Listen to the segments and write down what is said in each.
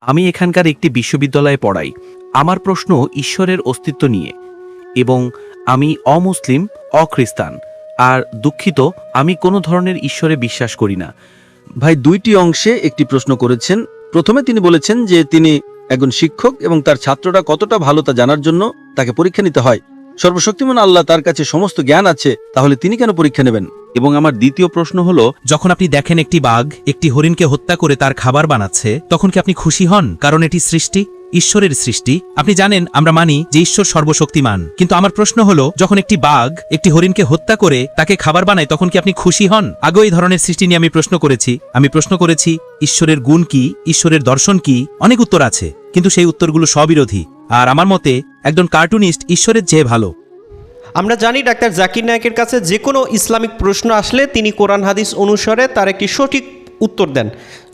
আমি এখানকার একটি বিশ্ববিদ্যালয়ে পড়াই। আমার প্রশ্ন ঈশ্বরের অস্তিত্ব নিয়ে, এবং আমি অমুসলিম, অখ্রিস্টান, আর দুঃখিত, আমি কোনো ধরনের ঈশ্বরে বিশ্বাস করি না। ভাই দুইটি অংশে একটি প্রশ্ন করেছেন। প্রথমে তিনি বলেছেন যে তিনি একজন শিক্ষক এবং তার ছাত্ররা কতটা ভালো তা জানার জন্য তাকে পরীক্ষা নিতে হয়। সর্বশক্তিমান আল্লাহ, তার কাছে সমস্ত জ্ঞান আছে, তাহলে তিনি কেন পরীক্ষা নেবেন? এবং আমার দ্বিতীয় প্রশ্ন হলো, যখন আপনি দেখেন একটি বাঘ একটি হরিণকে হত্যা করে তার খাবার বানাচ্ছে, তখন কি আপনি খুশি হন? কারণ এটি সৃষ্টি, ঈশ্বরের সৃষ্টি। আপনি জানেন আমরা মানি যে ঈশ্বর সর্বশক্তিমান, কিন্তু আমার প্রশ্ন হলো, যখন একটি বাঘ একটি হরিণকে হত্যা করে তাকে খাবার বানায়, তখন কি আপনি খুশি হন? আগেও এই ধরনের সৃষ্টি নিয়ে আমি প্রশ্ন করেছি ঈশ্বরের গুণ কি, ঈশ্বরের দর্শন কি, অনেক উত্তর আছে, কিন্তু সেই উত্তরগুলো স্ববিরোধী। আর আমার মতে একজন কার্টুনিস্ট ঈশ্বরের চেয়ে ভালো। আমরা জানি ডাক্তার জাকির নায়েকের কাছে যে কোনো ইসলামিক প্রশ্ন আসলে তিনি কোরআন হাদিস অনুসারে তার একটি সঠিক উত্তর দেন।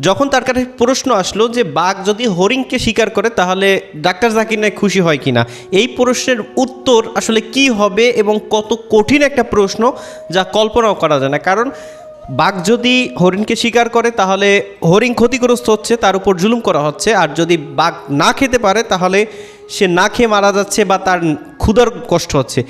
যখন তার কাছে প্রশ্ন আসলো যে বাঘ যদি হরিণকে শিকার করে তাহলে ডাক্তার জাকির নায়েক খুশি হয় কিনা, এই প্রশ্নের উত্তর আসলে কি হবে এবং কত কঠিন একটা প্রশ্ন যা কল্পনাও করা যায় না। কারণ বাঘ যদি হরিণকে শিকার করে তাহলে হরিণ ক্ষতিগ্রস্ত হচ্ছে, তার উপর জুলুম করা হচ্ছে। আর যদি বাঘ না খেতে পারে তাহলে সে না খেয়ে মারা যাচ্ছে বা তার ক্ষুধার কষ্ট হচ্ছে।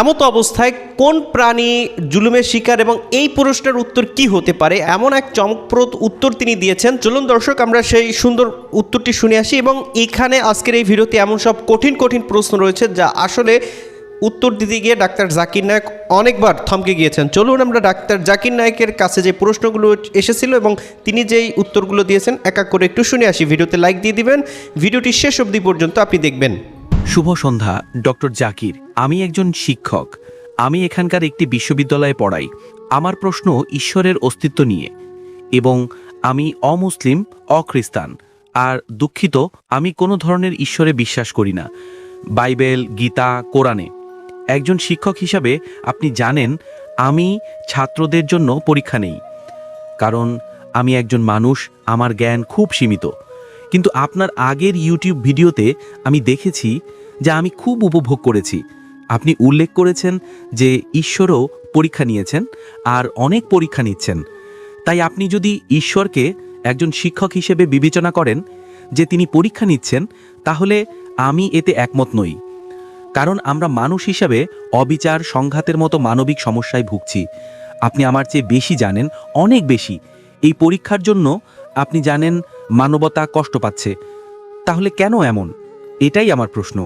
এমত অবস্থায় কোন প্রাণী জুলুমের শিকার এবং এই প্রশ্নের উত্তর কি হতে পারে, এমন এক চমকপ্রদ উত্তর তিনি দিয়েছেন। চলুন দর্শক, আমরা সেই সুন্দর উত্তরটি শুনে আসি। এবং এখানে আজকের এই ভিডিওতে এমন সব কঠিন কঠিন প্রশ্ন রয়েছে যা আসলে উত্তর দিতে গিয়ে ডাক্তার জাকির নায়েক অনেকবার থমকে গিয়েছেন। চলুন আমরা ডাক্তার জাকির নায়েকের কাছে যে প্রশ্নগুলো এসেছিল এবং তিনি যেই উত্তরগুলো দিয়েছেন এক এক করে একটু শুনে আসি। ভিডিওতে লাইক দিয়ে দিবেন, ভিডিওটি শেষ অবধি পর্যন্ত আপনি দেখবেন। শুভ সন্ধ্যা ডক্টর জাকির। আমি একজন শিক্ষক। আমি এখানকার একটি বিশ্ববিদ্যালয়ে পড়াই। আমার প্রশ্ন ঈশ্বরের অস্তিত্ব নিয়ে, এবং আমি অমুসলিম, অখ্রিস্টান, আর দুঃখিত, আমি কোনো ধরনের ঈশ্বরে বিশ্বাস করি না। বাইবেল, গীতা, কোরআনে। একজন শিক্ষক হিসাবে আপনি জানেন আমি ছাত্রদের জন্য পরীক্ষা নেই, কারণ আমি একজন মানুষ, আমার জ্ঞান খুব সীমিত। কিন্তু আপনার আগের ইউটিউব ভিডিওতে আমি দেখেছি যা আমি খুব উপভোগ করেছি। আপনি উল্লেখ করেছেন যে ঈশ্বরও পরীক্ষা নিয়েছেন আর অনেক পরীক্ষা নিচ্ছেন। তাই আপনি যদি ঈশ্বরকে একজন শিক্ষক হিসেবে বিবেচনা করেন যে তিনি পরীক্ষা নিচ্ছেন, তাহলে আমি এতে একমত নই। কারণ আমরা মানুষ হিসাবে অবিচার, সংঘাতের মতো মানবিক সমস্যায় ভুগছি। আপনি আমার চেয়ে বেশি জানেন, অনেক বেশি। এই পরীক্ষার জন্য আপনি জানেন মানবতা কষ্ট পাচ্ছে। তাহলে কেন এমন? এটাই আমার প্রশ্ন।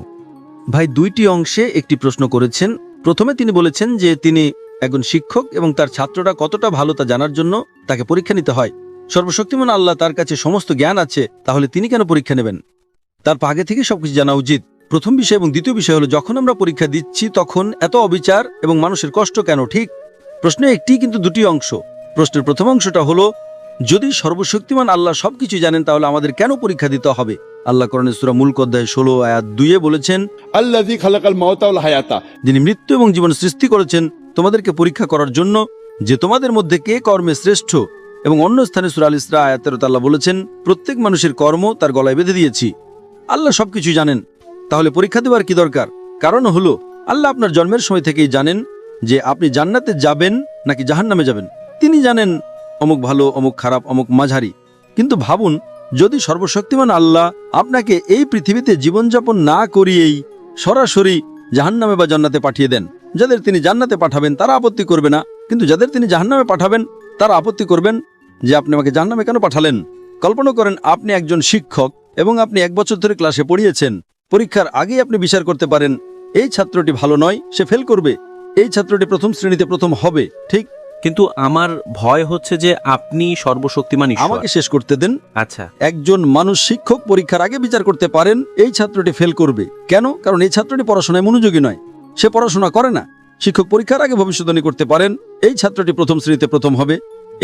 ভাই দুইটি অংশে একটি প্রশ্ন করেছেন। প্রথমে তিনি বলেছেন যে তিনি একজন শিক্ষক এবং তার ছাত্ররা কতটা ভালো তা জানার জন্য তাকে পরীক্ষা নিতে হয়। সর্বশক্তিমান আল্লাহ, তার কাছে সমস্ত জ্ঞান আছে, তাহলে তিনি কেন পরীক্ষা নেবেন? তার আগে থেকে সবকিছু জানা উচিত। প্রথম বিষয় এবং দ্বিতীয় বিষয় হলো, যখন আমরা পরীক্ষা দিচ্ছি তখন এত অবিচার এবং মানুষের কষ্ট কেন? ঠিক, প্রশ্ন একটি কিন্তু দুটি অংশ। প্রশ্নের প্রথম অংশটা হলো, যদি সর্বশক্তিমান আল্লাহ সবকিছু জানেন তাহলে আমাদের কেন পরীক্ষা দিতে হবে? আল্লাহ কোরআনে সূরা মুলক অধ্যায় 16 আয়াত 2 বলেছেন, আল্লাযী খালাকাল মাউতা ওয়াল হায়াতা, যিনি মৃত্যু এবং জীবন সৃষ্টি করেছেন তোমাদেরকে পরীক্ষা করার জন্য যে তোমাদের মধ্যে কে কর্মে শ্রেষ্ঠ। এবং অন্য স্থানে সূরা আল ইসরা আয়াত 13 আল্লাহ বলেছেন, প্রত্যেক মানুষের কর্ম তার গলায় বেঁধে দিয়েছি। আল্লাহ সবকিছু জানেন, তাহলে পরীক্ষা দেওয়ার কি দরকার? কারণ হলো, আল্লাহ আপনার জন্মের সময় থেকেই জানেন যে আপনি জান্নাতে যাবেন নাকি জাহান্নামে যাবেন। তিনি জানেন অমুক ভালো, অমুক খারাপ, অমুক মাঝারি। কিন্তু ভাবুন, যদি সর্বশক্তিমান আল্লাহ আপনাকে এই পৃথিবীতে জীবনযাপন না করিয়েই সরাসরি জাহান্নামে বা জান্নাতে পাঠিয়ে দেন, যাদের তিনি জান্নাতে পাঠাবেন তারা আপত্তি করবে না, কিন্তু যাদের তিনি জাহান্নামে পাঠাবেন তারা আপত্তি করবেন যে আপনি আমাকে জাহান্নামে কেন পাঠালেন? কল্পনা করেন আপনি একজন শিক্ষক এবং আপনি 1 বছর ধরে ক্লাসে পড়িয়েছেন। পরীক্ষার আগেই আপনি বিচার করতে পারেন এই ছাত্রটি ভালো নয়, সে ফেল করবে, এই ছাত্রটি প্রথম শ্রেণীতে প্রথম হবে। ঠিক, কিন্তু আমার ভয় হচ্ছে যে আপনি সর্বশক্তিমান ঈশ্বর। আমাকে শেষ করতে দেন। আচ্ছা, একজন মানুষ শিক্ষক পরীক্ষার আগে বিচার করতে পারেন এই ছাত্রটি ফেল করবে কেন? কারণ এই ছাত্রটি পড়াশোনায় মনোযোগী নয়, সে পড়াশোনা করে না। শিক্ষক পরীক্ষার আগে ভবিষ্যদ্বাণী করতে পারেন এই ছাত্রটি প্রথম শ্রেণীতে প্রথম হবে,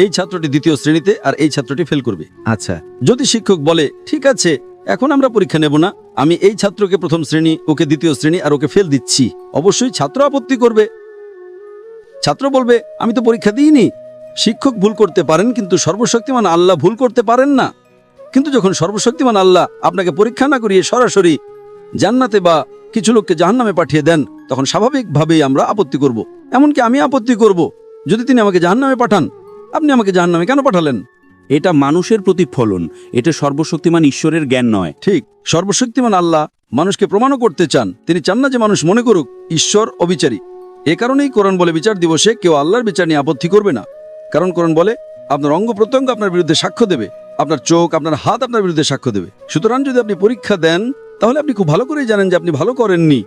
এই ছাত্রটি দ্বিতীয় শ্রেণীতে, আর এই ছাত্রটি ফেল করবে। আচ্ছা, যদি শিক্ষক বলে ঠিক আছে এখন আমরা পরীক্ষা নেব না, আমি এই ছাত্রকে প্রথম শ্রেণী, ওকে দ্বিতীয় শ্রেণী আর ওকে ফেল দিচ্ছি, অবশ্যই ছাত্র আপত্তি করবে। ছাত্র বলবে আমি তো পরীক্ষা দিইনি। শিক্ষক ভুল করতে পারেন কিন্তু সর্বশক্তিমান আল্লাহ ভুল করতে পারেন না। কিন্তু যখন সর্বশক্তিমান আল্লাহ আপনাকে পরীক্ষা না করিয়ে সরাসরি জান্নাতে বা কিছু লোককে জাহান্নামে পাঠিয়ে দেন, তখন স্বাভাবিকভাবেই আমরা আপত্তি করব। এমনকি আমি আপত্তি করব যদি তিনি আমাকে জাহান্নামে পাঠান। আপনি আমাকে জাহান্নামে কেন পাঠালেন? এটা মানুষের প্রতিফলন, এটা সর্বশক্তিমান ঈশ্বরের জ্ঞান নয়। ঠিক, সর্বশক্তিমান আল্লাহ মানুষকে প্রমাণও করতে চান। তিনি চান না যে মানুষ মনে করুক ঈশ্বর অবিচারী। এ কারণেই কোরআন বলে বিচার দিবসে কেউ আল্লাহর বিচার নিয়ে আপত্তি করবে না। কারণ কোরআন বলে আপনার অঙ্গ প্রত্যঙ্গ আপনার বিরুদ্ধে সাক্ষ্য দেবে, আপনার চোখ, আপনার হাত আপনার বিরুদ্ধে সাক্ষ্য দেবে। সুতরাং যদি আপনি পরীক্ষা দেন তাহলে আপনি খুব ভালো করেই জানেন যে আপনি ভালো করেননি।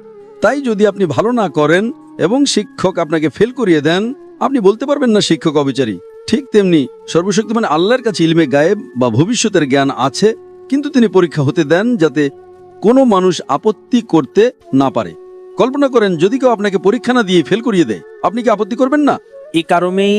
তাই যদি আপনি ভালো না করেন এবং শিক্ষক আপনাকে ফেল করিয়ে দেন, আপনি বলতে পারবেন না শিক্ষক অবিচারী। ঠিক তেমনি সর্বশক্তিমান আল্লাহর কাছে ইলমে গায়েব বা ভবিষ্যতের জ্ঞান আছে, কিন্তু তিনি পরীক্ষা হতে দেন যাতে কোনো মানুষ আপত্তি করতে না পারে। কল্পনা করেন যদি কেউ আপনাকে পরীক্ষা না দিয়ে ফেল করিয়ে দেয়, আপনি কি আপত্তি করবেন না? এই কারণেই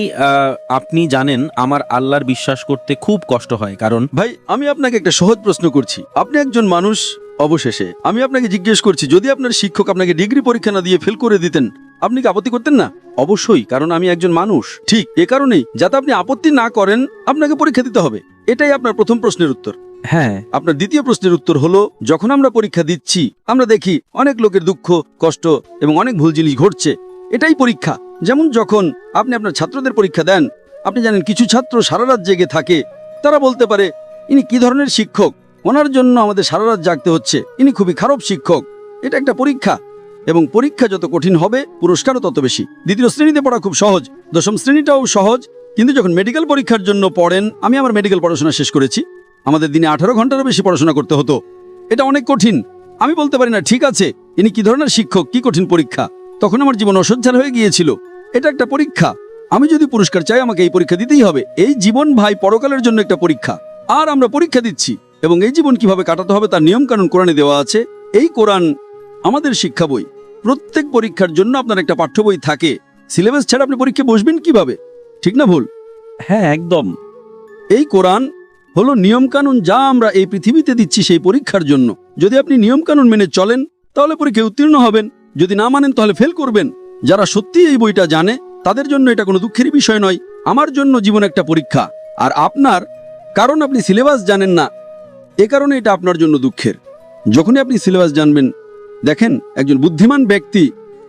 আপনি জানেন আমার আল্লাহর বিশ্বাস করতে খুব কষ্ট হয়, কারণ ভাই, আমি আপনাকে একটা সহজ প্রশ্ন করছি। আপনি একজন মানুষ, অবশেষে আমি আপনাকে জিজ্ঞেস করছি, যদি আপনার শিক্ষক আপনাকে ডিগ্রি পরীক্ষা না দিয়ে ফেল করে দিতেন, আপনি কি আপত্তি করতেন না? অবশ্যই, কারণ আমি একজন মানুষ। ঠিক এ কারণেই যাতে আপনি আপত্তি না করেন আপনাকে পরীক্ষা দিতে হবে। এটাই আপনার প্রথম প্রশ্নের উত্তর। হ্যাঁ, আপনার দ্বিতীয় প্রশ্নের উত্তর হলো, যখন আমরা পরীক্ষা দিচ্ছি আমরা দেখি অনেক লোকের দুঃখ, কষ্ট এবং অনেক ভুল জিনিস ঘটছে। এটাই পরীক্ষা। যেমন যখন আপনি আপনার ছাত্রদের পরীক্ষা দেন, আপনি জানেন কিছু ছাত্র সারা রাত জেগে থাকে। তারা বলতে পারে, ইনি কি ধরনের শিক্ষক, ওনার জন্য আমাদের সারা রাত জাগতে হচ্ছে, ইনি খুবই খারাপ শিক্ষক। এটা একটা পরীক্ষা, এবং পরীক্ষা যত কঠিন হবে পুরস্কারও তত বেশি। দ্বিতীয় শ্রেণীতে পড়া খুব সহজ, দশম শ্রেণীটাও সহজ, কিন্তু যখন মেডিকেল পরীক্ষার জন্য পড়েন, আমি আমার মেডিকেল পড়াশোনা শেষ করেছি, আমাদের দিনে 18 ঘন্টারও বেশি পড়াশোনা করতে হতো। এটা অনেক কঠিন। আমি বলতে পারি না ঠিক আছে ইনি কি ধরনের শিক্ষক, কি কঠিন পরীক্ষা। তখন আমার জীবন অসহ্য হয়ে গিয়েছিল। এটা একটা পরীক্ষা। আমি যদি পুরস্কার চাই আমাকে এই পরীক্ষা দিতেই হবে। এই জীবন ভাই পরকালের জন্য একটা পরীক্ষা, আর আমরা পরীক্ষা দিচ্ছি। এবং এই জীবন কিভাবে কাটাতে হবে তার নিয়ম কানুন কোরআনে দেওয়া আছে। এই কোরআন আমাদের শিক্ষা বই। প্রত্যেক পরীক্ষার জন্য আপনার একটা পাঠ্য বই থাকে। সিলেবাস ছাড়া আপনি পরীক্ষা বসবেন কিভাবে? ঠিক না ভুল? হ্যাঁ, একদম। এই কোরআন হলো নিয়মকানুন যা আমরা এই পৃথিবীতে দিচ্ছি সেই পরীক্ষার জন্য। যদি আপনি নিয়মকানুন মেনে চলেন তাহলে পরীক্ষায় উত্তীর্ণ হবেন, যদি না মানেন তাহলে ফেল করবেন। যারা সত্যি এই বইটা জানে তাদের জন্য এটা কোনো দুঃখের বিষয় নয়। আমার জন্য জীবন একটা পরীক্ষা, আর আপনার, কারণ আপনি সিলেবাস জানেন না, এ কারণে এটা আপনার জন্য দুঃখের। যখনই আপনি সিলেবাস জানবেন, দেখেন একজন বুদ্ধিমান ব্যক্তি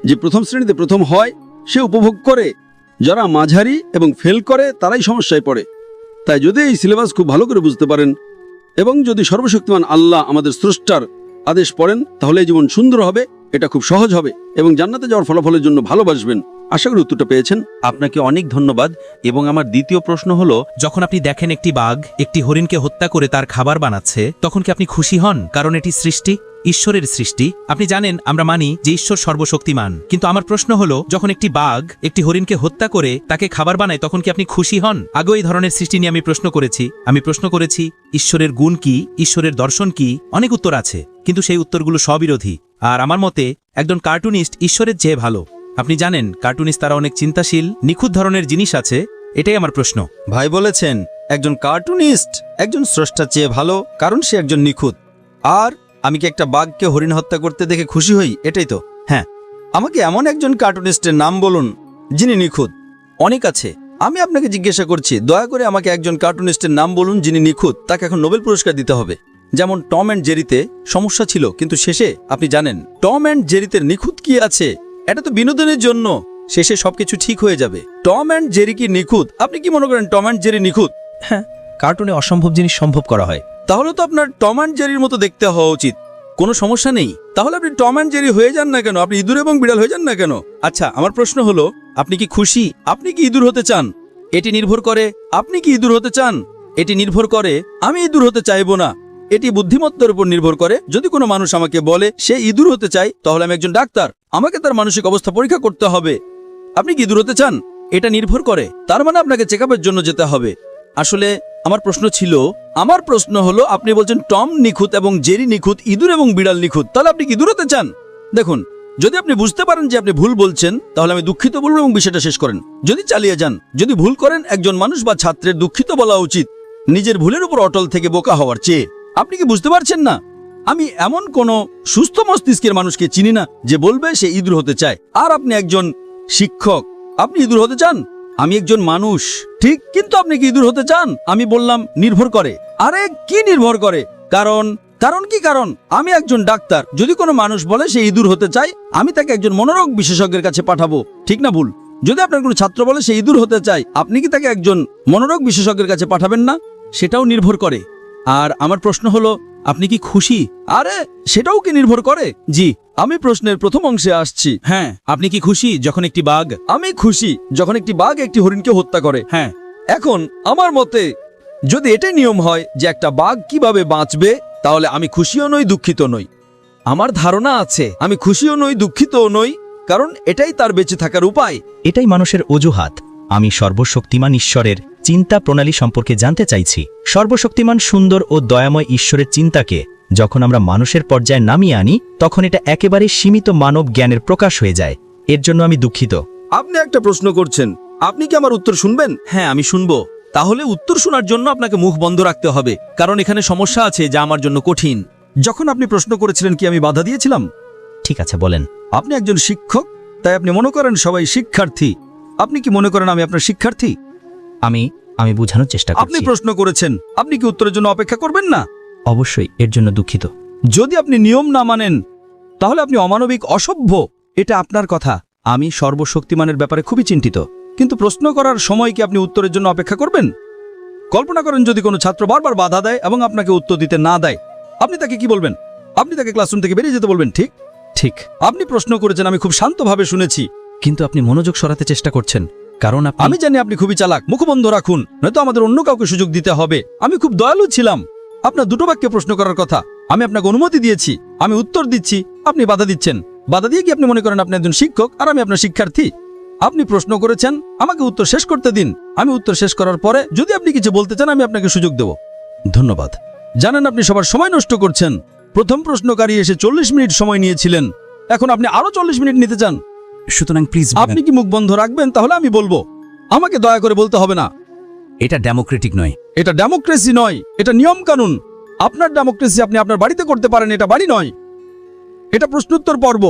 যে প্রথম শ্রেণীতে প্রথম হয় সে উপভোগ করে, যারা মাঝারি এবং ফেল করে তারাই সমস্যায় পড়ে। তাই যদি এই সিলেবাস খুব ভালো করে বুঝতে পারেন এবং যদি সর্বশক্তিমান আল্লাহ আমাদের স্রষ্টার আদেশ পড়েন, তাহলে এই জীবন সুন্দর হবে, এটা খুব সহজ হবে এবং জান্নাতে যাওয়ার ফলাফলের জন্য ভালোবাসবেন। আশা করি উত্তরটা পেয়েছেন। আপনাকে অনেক ধন্যবাদ। এবং আমার দ্বিতীয় প্রশ্ন হলো, যখন আপনি দেখেন একটি বাঘ একটি হরিণকে হত্যা করে তার খাবার বানাচ্ছে, তখন কি আপনি খুশি হন? কারণ এটি সৃষ্টি, ঈশ্বরের সৃষ্টি। আপনি জানেন আমরা মানি যে ঈশ্বর সর্বশক্তিমান, কিন্তু আমার প্রশ্ন হলো, যখন একটি বাঘ একটি হরিণকে হত্যা করে তাকে খাবার বানায়, তখন কি আপনি খুশি হন? আগেও এই ধরনের সৃষ্টি নিয়ে আমি প্রশ্ন করেছি ঈশ্বরের গুণ কি, ঈশ্বরের দর্শন কি, অনেক উত্তর আছে, কিন্তু সেই উত্তরগুলো স্ববিরোধী। আর আমার মতে একজন কার্টুনিস্ট ঈশ্বরের চেয়ে ভালো। আপনি জানেন কার্টুনিস্ট তারা অনেক চিন্তাশীল, নিখুঁত ধরনের জিনিস আছে। এটাই আমার প্রশ্ন। ভাই বলেছেন একজন কার্টুনিস্ট একজন স্রষ্টার চেয়ে ভালো, কারণ সে একজন নিখুঁত। আর আমি কি একটা বাঘকে হরিণ হত্যা করতে দেখে খুশি হই? এটাই তো। হ্যাঁ, আমাকে এমন একজন কার্টুনিস্টের নাম বলুন যিনি নিখুঁত। অনেক আছে। আমি আপনাকে জিজ্ঞাসা করছি, দয়া করে আমাকে একজন কার্টুনিস্টের নাম বলুন যিনি নিখুঁত। তাকে এখন নোবেল পুরস্কার দিতে হবে। যেমন টম অ্যান্ড জেরিতে সমস্যা ছিল, কিন্তু শেষে আপনি জানেন টম অ্যান্ড জেরিতে নিখুঁত কি আছে? এটা তো বিনোদনের জন্য, শেষে সবকিছু ঠিক হয়ে যাবে। টম অ্যান্ড জেরি কি নিখুঁত? আপনি কি মনে করেন টম অ্যান্ড জেরি নিখুঁত? হ্যাঁ, কার্টুনে অসম্ভব জিনিস সম্ভব করা হয়। তাহলে তো আপনার টম অ্যান্ড জেরির মতো দেখতে হওয়া উচিত। কোনো সমস্যা নেই। তাহলে আপনি টম অ্যান্ড জেরি হয়ে যান না কেন? আপনি ইঁদুর এবং বিড়াল হয়ে যান না কেন? আচ্ছা, আমার প্রশ্ন হলো, আপনি কি খুশি? আপনি কি ইঁদুর হতে চান? এটি নির্ভর করে আপনি কি ইঁদুর হতে চান। এটি নির্ভর করে আমি ইঁদুর হতে চাইবো না। এটি বুদ্ধিমত্তার উপর নির্ভর করে। যদি কোনো মানুষ আমাকে বলে সে ইঁদুর হতে চায়, তাহলে আমি একজন ডাক্তার, আমাকে তার মানসিক অবস্থা পরীক্ষা করতে হবে। আপনি কি ইঁদুর হতে চান? এটা নির্ভর করে, তার মানে আপনাকে চেকআপের জন্য যেতে হবে। আসলে আমার প্রশ্ন হলো, আপনি বলছেন টম নিখুঁত এবং জেরি নিখুঁত, ইঁদুর এবং বিড়াল নিখুঁত, তাহলে আপনি কি ইঁদুর হতে চান? দেখুন, যদি আপনি বুঝতে পারেন যে আপনি ভুল বলছেন, তাহলে আমি দুঃখিত বলবো এবং বিষয়টা শেষ করেন। যদি চালিয়ে যান, যদি ভুল করেন, একজন মানুষ বা ছাত্রের দুঃখিত বলা উচিত নিজের ভুলের উপর অটল থেকে বোকা হওয়ার চেয়ে। আপনি কি বুঝতে পারছেন না? আমি এমন কোন সুস্থ মস্তিষ্কের মানুষকে চিনি না যে বলবে সে ইঁদুর হতে চায়। আর আপনি একজন শিক্ষক, আপনি ইঁদুর হতে চান? আমি একজন মানুষ, ঠিক, কিন্তু আপনি কি ইঁদুর হতে চান? আমি বললাম নির্ভর করে। আরে কি নির্ভর করে? কারণ আমি একজন ডাক্তার। যদি কোনো মানুষ বলে সে ইঁদুর হতে চায়, আমি তাকে একজন মনোরোগ বিশেষজ্ঞের কাছে পাঠাবো, ঠিক না ভুল? যদি আপনার কোনো ছাত্র বলে সে ইঁদুর হতে চায়, আপনি কি তাকে একজন মনোরোগ বিশেষজ্ঞের কাছে পাঠাবেন না? সেটাও নির্ভর করে। আর আমার প্রশ্ন হলো, আপনি কি খুশি? আরে সেটাও কি নির্ভর করে? জি, আমি প্রশ্নের প্রথম অংশে আসছি। হ্যাঁ, আপনি কি খুশি যখন একটি বাঘ? আমি খুশি যখন একটি বাঘ একটি হরিণকে হত্যা করে। হ্যাঁ, এখন আমার মতে যদি এটাই নিয়ম হয় যে একটা বাঘ কিভাবে বাঁচবে, তাহলে আমি খুশিও নই, দুঃখিত নই। আমার ধারণা আছে আমি খুশিও নই, দুঃখিতও নই, কারণ এটাই তার বেঁচে থাকার উপায়। এটাই মানুষের অজুহাত। আমি সর্বশক্তিমান ঈশ্বরের চিন্তা প্রণালী সম্পর্কে জানতে চাইছি। সর্বশক্তিমান সুন্দর ও দয়াময় ঈশ্বরের চিন্তাকে যখন আমরা মানুষের পর্যায়ে নামিয়ে আনি, তখন এটা একেবারে সীমিত মানব জ্ঞানের প্রকাশ হয়ে যায়। এর জন্য আমি দুঃখিত। আপনি একটা প্রশ্ন করছেন, আপনি কি আমার উত্তর শুনবেন? হ্যাঁ, আমি শুনবো। তাহলে উত্তর শোনার জন্য আপনাকে মুখ বন্ধ রাখতে হবে, কারণ এখানে সমস্যা আছে যা আমার জন্য কঠিন। যখন আপনি প্রশ্ন করেছিলেন কি আমি বাধা দিয়েছিলাম? ঠিক আছে, বলেন। আপনি একজন শিক্ষক, তাই আপনি মনে করেন সবাই শিক্ষার্থী। আপনি কি মনে করেন আমি আপনার শিক্ষার্থী? আমি বোঝানোর চেষ্টা আপনি করছি। প্রশ্ন করেছেন, আপনি কি উত্তরের জন্য অপেক্ষা করবেন না? অবশ্যই, এর জন্য দুঃখিত। যদি আপনি নিয়ম না মানেন তাহলে আপনি অমানবিক, অসভ্য। এটা আপনার কথা। আমি সর্বশক্তিমানের ব্যাপারে খুবই চিন্তিত, কিন্তু প্রশ্ন করার সময় কি আপনি উত্তরের জন্য অপেক্ষা করবেন? কল্পনা করেন যদি কোনো ছাত্র বারবার বাধা দেয় এবং আপনাকে উত্তর দিতে না দেয়, আপনি তাকে কি বলবেন? আপনি তাকে ক্লাসরুম থেকে বেরিয়ে যেতে বলবেন, ঠিক? ঠিক। আপনি প্রশ্ন করেছেন, আমি খুব শান্তভাবে শুনেছি, কিন্তু আপনি মনোযোগ সরাতে চেষ্টা করছেন, কারণ আমি জানি আপনি খুবই চালাক। মুখ বন্ধ রাখুন, নয়তো আমাদের অন্য কাউকে সুযোগ দিতে হবে। আমি খুব দয়ালু ছিলাম। আপনার দুটো বাক্যে প্রশ্ন করার কথা, আমি আপনাকে অনুমতি দিয়েছি, আমি উত্তর দিচ্ছি, আপনি বাধা দিচ্ছেন। বাধা দিয়ে কি আপনি মনে করেন আপনি একজন শিক্ষক আর আমি আপনার শিক্ষার্থী? আপনি প্রশ্ন করেছেন, আমাকে উত্তর শেষ করতে দিন। আমি উত্তর শেষ করার পরে যদি আপনি কিছু বলতে চান, আমি আপনাকে সুযোগ দেব। ধন্যবাদ। জানেন আপনি সবার সময় নষ্ট করছেন। প্রথম প্রশ্নকারী এসে 40 মিনিট সময় নিয়েছিলেন, এখন আপনি আরো 40 মিনিট নিতে চান। সুতরাং প্লিজ, আপনি কি মুখ বন্ধ রাখবেন? তাহলে আমি বলবো, আমাকে দয়া করে বলতে হবে না। এটা ডেমোক্রেটিক নয়। এটা ডেমোক্রেসি নয়, এটা নিয়ম কানুন। আপনার ডেমোক্রেসি আপনি আপনার বাড়িতে করতে পারেন, এটা বাড়ি নয়। এটা প্রশ্নোত্তর পর্ব।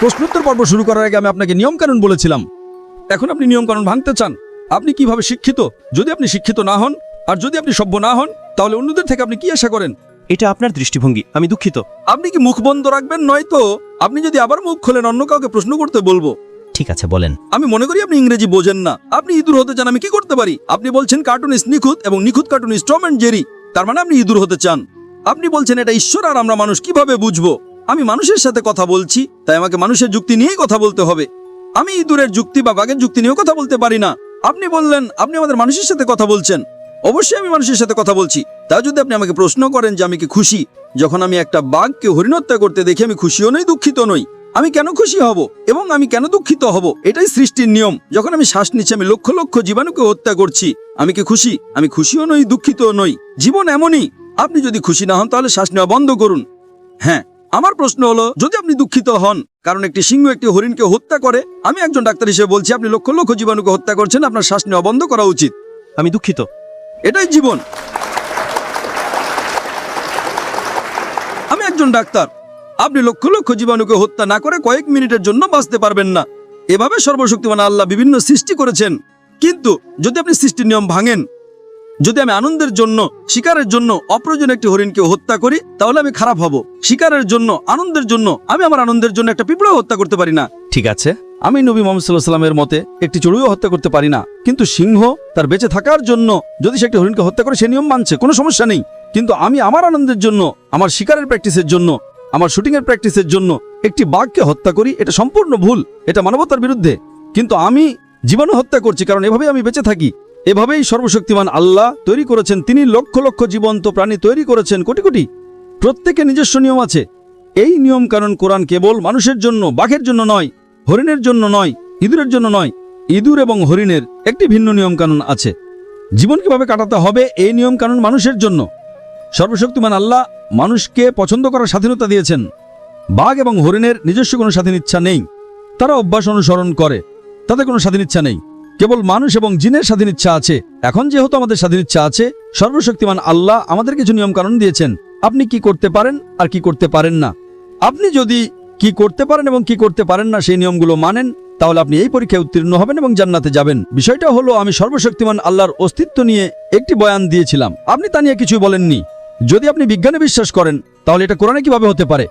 প্রশ্নোত্তর পর্ব শুরু করার আগে আমি আপনাকে নিয়ম কানুন বলেছিলাম। এখন আপনি নিয়ম কানুন ভাঙতে চান। আপনি কিভাবে শিক্ষিত? যদি আপনি শিক্ষিত না হন আর যদি আপনি সভ্য না হন, তাহলে অন্যদের থেকে আপনি কি আশা করেন? এটা আপনার দৃষ্টিভঙ্গি, আমি দুঃখিত। আপনি কি মুখ বন্ধ রাখবেন? নয়তো আপনি যদি আবার মুখ খোলেন, অন্য কাউকে প্রশ্ন করতে বলবো। ঠিক আছে, বলেন। আমি মনে করি আপনি ইংরেজি বোঝেন না। আপনি ইঁদুর হতে চান, আমি কি করতে পারি? আপনি বলছেন কার্টুনিস্ট নিখুঁত এবং নিখুঁত কার্টুনিস্ট টম অ্যান্ড জেরি, তার মানে আপনি ইঁদুর হতে চান। আপনি বলছেন এটা ঈশ্বর আর আমরা মানুষ, কিভাবে বুঝবো? আমি মানুষের সাথে কথা বলছি, তাই আমাকে মানুষের যুক্তি নিয়েই কথা বলতে হবে। আমি ইঁদুরের যুক্তি বা বাঘের যুক্তি নিয়েও কথা বলতে পারি না। আপনি বললেন আপনি আমাদের মানুষের সাথে কথা বলছেন। অবশ্যই আমি মানুষের সাথে কথা বলছি। তা যদি আপনি আমাকে প্রশ্ন করেন যে আমি কি খুশি যখন আমি একটা বাঘকে হরিণ হত্যা করতে দেখি, আমি খুশিও নই, দুঃখিত নই। আমি কেন খুশি হব এবং আমি কেন দুঃখিত হব? এটাই সৃষ্টির নিয়ম। যখন আমি শ্বাস নিচ্ছি, আমি লক্ষ লক্ষ জীবাণুকে হত্যা করছি। আমি কি খুশি? আমি খুশিও নই, দুঃখিতও নই। জীবন এমনই। আপনি যদি খুশি না হন তাহলে শ্বাস নেওয়া বন্ধ করুন। হ্যাঁ, আমার প্রশ্ন হলো, যদি আপনি দুঃখিত হন কারণ একটি সিংহ একটি হরিণকে হত্যা করে, আমি একজন ডাক্তার হিসেবে বলছি আপনি লক্ষ লক্ষ জীবাণুকে হত্যা করছেন, আপনার শ্বাস নেওয়া বন্ধ করা উচিত। আমি দুঃখিত। এটাই জীবন। আমি একজন ডাক্তার। আপনি লক্ষ লক্ষ জীবাণুকে হত্যা না করে কয়েক মিনিটের জন্য বাঁচতে পারবেন না। এভাবে সর্বশক্তিমান আল্লাহ বিভিন্ন সৃষ্টি করেছেন। কিন্তু যদি আপনি সৃষ্টির নিয়ম ভাঙেন, যদি আমি আনন্দের জন্য, শিকারের জন্য অপ্রয়োজনীয় একটি হরিণকে হত্যা করি, তাহলে আমি খারাপ হব। শিকারের জন্য, আনন্দের জন্য, আমি আমার আনন্দের জন্য একটা পিঁপড়া হত্যা করতে পারি না। ঠিক আছে, আমি নবী মোহাম্মদ সাল্লাল্লাহু আলাইহি ওয়াসাল্লামের মতে একটি চড়ুইও হত্যা করতে পারি না, কিন্তু সিংহ তার বেঁচে থাকার জন্য যদি সে একটি হরিণকে হত্যা করে, সে নিয়ম মানছে, কোনো সমস্যা নেই। কিন্তু আমি আমার আনন্দের জন্য, আমার শিকারের প্র্যাকটিসের জন্য, আমার শুটিংয়ের প্র্যাকটিসের জন্য একটি বাঘকে হত্যা করি, এটা সম্পূর্ণ ভুল, এটা মানবতার বিরুদ্ধে। কিন্তু আমি জীবাণু হত্যা করছি কারণ এভাবেই আমি বেঁচে থাকি। এভাবেই সর্বশক্তিমান আল্লাহ তৈরি করেছেন। তিনি লক্ষ লক্ষ জীবন্ত প্রাণী তৈরি করেছেন, কোটি কোটি। প্রত্যেকের নিজস্ব নিয়ম আছে। এই নিয়ম কারণ কোরআন কেবল মানুষের জন্য, বাঘের জন্য নয়, হরিণের জন্য নয়, ইঁদুরের জন্য নয়। ইঁদুর এবং হরিণের একটি ভিন্ন নিয়ম কানুন আছে। জীবন কিভাবে কাটাতে হবে, এই নিয়ম কানুন মানুষের জন্য। সর্বশক্তিমান আল্লাহ মানুষকে পছন্দ করার স্বাধীনতা দিয়েছেন। বাঘ এবং হরিণের নিজস্ব কোনো স্বাধীন ইচ্ছা নেই। তারা অভ্যাস অনুসরণ করে, তাদের কোনো স্বাধীন ইচ্ছা নেই। কেবল মানুষ এবং জিনের স্বাধীন ইচ্ছা আছে। এখন যেহেতু আমাদের স্বাধীন ইচ্ছা আছে, সর্বশক্তিমান আল্লাহ আমাদের কিছু নিয়ম কানুন দিয়েছেন। আপনি কি করতে পারেন আর কি করতে পারেন না। আপনি যদি কি করতে পারেন এবং কি করতে পারেন না সেই নিয়মগুলো মানেন, তাহলে আপনি এই পরীক্ষায় উত্তীর্ণ হবেন এবং জান্নাতে যাবেন। বিষয়টা হলো, আমি সর্বশক্তিমান আল্লাহর অস্তিত্ব নিয়ে একটি বয়ান দিয়েছিলাম, আপনি তা নিয়ে কিছুই বলেননি। যদি আপনি বিজ্ঞানে বিশ্বাস করেন, তাহলে এটা কোরআনে কিভাবে হতে পারে?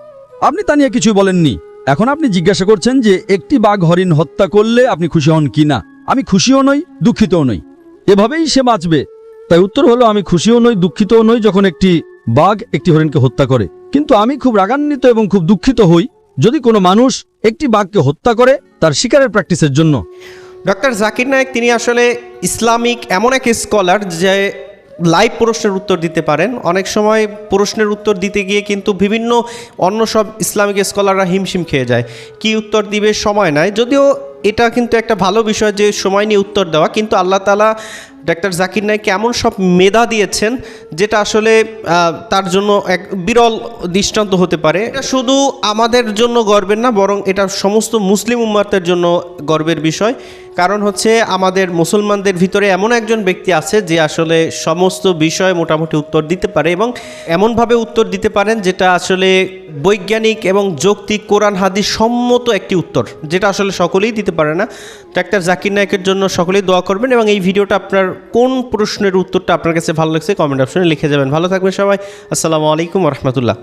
আপনি তা নিয়ে কিছুই বলেননি। এখন আপনি জিজ্ঞাসা করছেন যে একটি বাঘ হরিণ হত্যা করলে আপনি খুশি হন কি না। আমি খুশিও নই, দুঃখিতও নই। এভাবেই সে বাঁচবে। তাই উত্তর হলো, আমি খুশিও নই দুঃখিতও নই যখন একটি বাঘ একটি হরিণকে হত্যা করে, কিন্তু আমি খুব রাগান্বিত এবং খুব দুঃখিত হই যদি কোনো মানুষ একটি বাঘকে হত্যা করে তার শিকারের প্র্যাকটিসের জন্য। ডক্টর জাকির নায়েক তিনি আসলে ইসলামিক এমন এক স্কলার যে লাইভ প্রশ্নের উত্তর দিতে পারেন। অনেক সময় প্রশ্নের উত্তর দিতে গিয়ে কিন্তু বিভিন্ন অন্য সব ইসলামিক স্কলাররা হিমশিম খেয়ে যায়, কি উত্তর দিবে সময় নাই। যদিও এটা কিন্তু একটা ভালো বিষয় যে সময় নিয়ে উত্তর দেওয়া, কিন্তু আল্লাহ তাআলা ডক্টর জাকির নায়েককে এমন সব মেধা দিয়েছেন যেটা আসলে তার জন্য এক বিরল দৃষ্টান্ত হতে পারে। এটা শুধু আমাদের জন্য গর্বের না, বরং এটা সমস্ত মুসলিম উম্মাতের জন্য গর্বের বিষয়। কারণ হচ্ছে আমাদের মুসলমানদের ভিতরে এমন একজন ব্যক্তি আছে যে আসলে সমস্ত বিষয়ে মোটামুটি উত্তর দিতে পারে এবং এমনভাবে উত্তর দিতে পারেন যেটা আসলে বৈজ্ঞানিক এবং যৌক্তিক কোরআন হাদিস সম্মত একটি উত্তর, যেটা আসলে সকলেই দিতে পারে না। ডাক্তার জাকির নায়েকের জন্য সকলেই দোয়া করবেন এবং এই ভিডিওটা আপনার কোন প্রশ্নের উত্তরটা আপনার কাছে ভালো লাগছে কমেন্ট অপশনে লিখে যাবেন। ভালো থাকবেন সবাই। আসসালামু আলাইকুম ওয়া রাহমাতুল্লাহ।